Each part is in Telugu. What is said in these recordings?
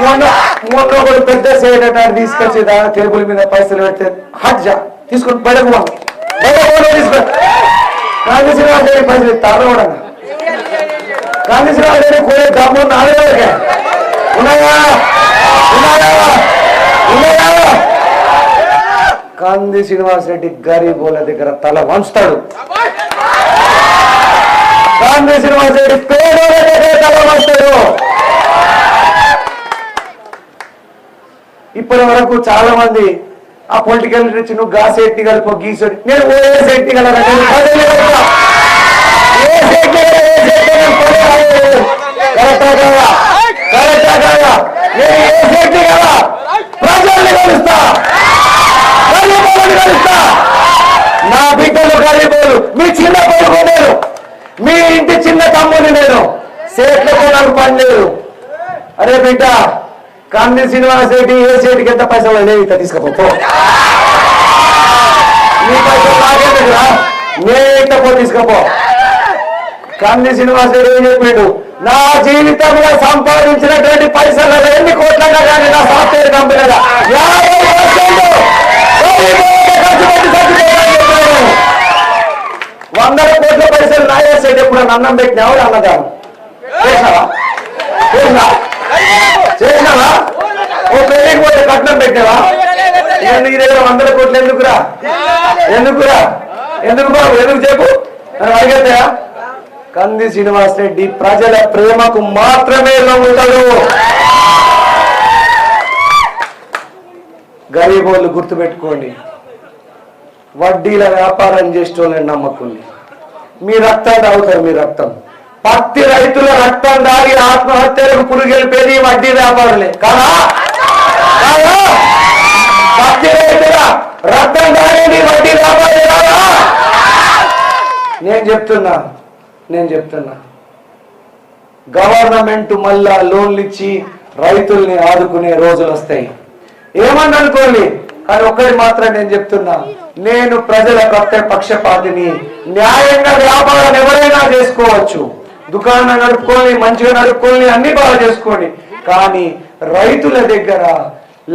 మొన్న ఒకడు పెద్ద సేట తీసుకొచ్చేదా టేబుల్ మీద పైసలు పెడితే హజ్జా తీసుకొని బయటకు తీసుకో కాంగ్రెస్ పైసలు ఇస్తారు కూడా కాంగ్రెస్ కూడా దమ్ము నాలుగే ఉన్నాయా కాంది శ్రీనివాస్ రెడ్డి గరీబోల దగ్గర తల వంచుతాడు కాంది శ్రీనివాస్ రెడ్డి పేదోళ్ళ దగ్గర తల వంచుతాడు ఇప్పటి వరకు చాలా మంది ఆ పొలిటికల్ రిచ్ నువ్వు గా శెట్టి కలిపో గీసోడి నేను ఓ శెట్టి గల ప్రజల్ని కలుస్తా నా బిడ్డలు గరీబోలు మీ చిన్న కొడుకు నేను మీ ఇంటి చిన్న తమ్ముని నేను సేట్లకు నాకు పని లేదు అరే బిడ్డ కాంది శ్రీనివాస్ రెడ్డి ఏ సేటికి ఎంత పైసలు లేవు ఇట్లా తీసుకపో నీ పైసలు నాకేందుకురా నేను ఇంత పో తీసుకపో కాంది శ్రీనివాస్ రెడ్డి ఏం చెప్పిండు నా జీవితంలో సంపాదించినటువంటి పైసలు ఎన్ని కోట్లన్నా కానీ నా సాఫ్ట్వేర్ కంపెనీలో 100 కోట్ల పైసలు నాయే సైడ్ ఎప్పుడు అన్నం పెట్టినావు అన్నదాను చేసినావా ఓ పెళ్లికి పోతే కట్నం పెట్టావా నీ దగ్గర 100 కోట్లు ఎందుకురా ఎందుకు బాబు ఎందుకు చెప్పు నన్ను అడిగేస్తాయా కంది శ్రీనివాస్ రెడ్డి ప్రజల ప్రేమకు మాత్రమే లొంగుతాడు గరీబోళ్ళు గుర్తుపెట్టుకోండి వడ్డీల వ్యాపారం చేసేటోళ్ళని నమ్మకండి మీ రక్తం తాగుతారు మీ రక్తం పత్తి రైతుల రక్తం దాగి ఆత్మహత్యలకు పురుగెలిపేది వడ్డీ వ్యాపారులే కాదా పత్తి రైతుల రక్తం దాగేది వడ్డీ వ్యాపారులే కాదా నేను చెప్తున్నా గవర్నమెంట్ మళ్ళా లోన్లు ఇచ్చి రైతుల్ని ఆదుకునే రోజులు వస్తాయి ఏమని అనుకోండి కానీ ఒక్కటి మాత్రం నేను చెప్తున్నా నేను ప్రజల పక్షపాతిని న్యాయంగా వ్యాపారం ఎవరైనా చేసుకోవచ్చు దుకాణం నడుపుకొని మంచిగా నడుపుకొని అన్ని బాగా చేసుకోండి కానీ రైతుల దగ్గర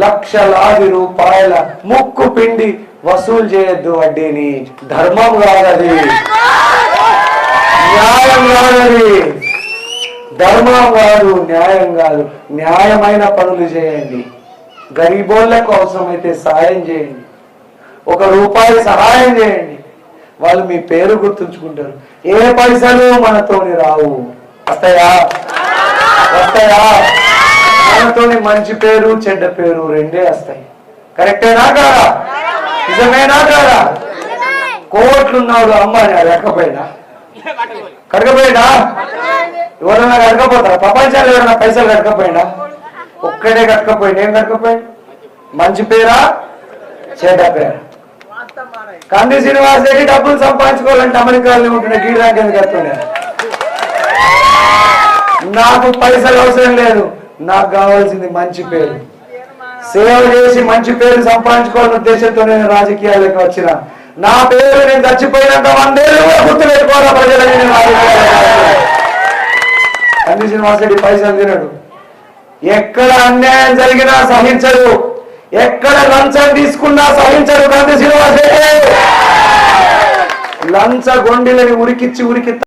లక్షలాది రూపాయల ముక్కు పిండి వసూలు చేయొద్దు వడ్డీని ధర్మం కాదది న్యాయం కాదది ధర్మం కాదు న్యాయం కాదు న్యాయమైన పనులు చేయండి గరీబోళ్లకు అవసరమైతే సహాయం చేయండి 1 రూపాయి సహాయం చేయండి వాళ్ళు మీ పేరు గుర్తుంచుకుంటారు ఏ పైసలు మనతోని రావు వస్తాయా మనతోని మంచి పేరు చెడ్డ పేరు రెండే వస్తాయి కరెక్టేనా కాదా నిజమేనా కాదా కోట్లున్నాడు అమ్మాయి కడకపోయినా ఎవరైనా కడకపోతారా ప్రపంచాలు ఎవరైనా పైసలు కడకపోయినా ఒక్కడే కట్టకపోయింది ఏం కట్టకపోయింది మంచి పేరా చెడ్డ పేరా కంది శ్రీనివాస్ రెడ్డి డబ్బులు సంపాదించుకోవాలంటే అమెరికాలో ఉంటున్న గీడానికి ఎందుకు కడుతుండే నాకు పైసలు అవసరం లేదు నాకు కావాల్సింది మంచి పేరు సేవ చేసి మంచి పేరు సంపాదించుకోవాలనే ఉద్దేశంతో నేను రాజకీయాలకు వచ్చిన నా పేరు నేను చచ్చిపోయినంత 100 ఏళ్ళు కూడా గుర్తు పెట్టుకోవాలా ప్రజలని కంది శ్రీనివాస్ రెడ్డి పైసలు తినడు ఎక్కడ అన్యాయం జరిగినా సహించడు ఎక్కడ లంచం తీసుకున్నా సహించడు కంది శ్రీనివాస్ రెడ్డి లంచ గొండిలని ఉరికిచ్చి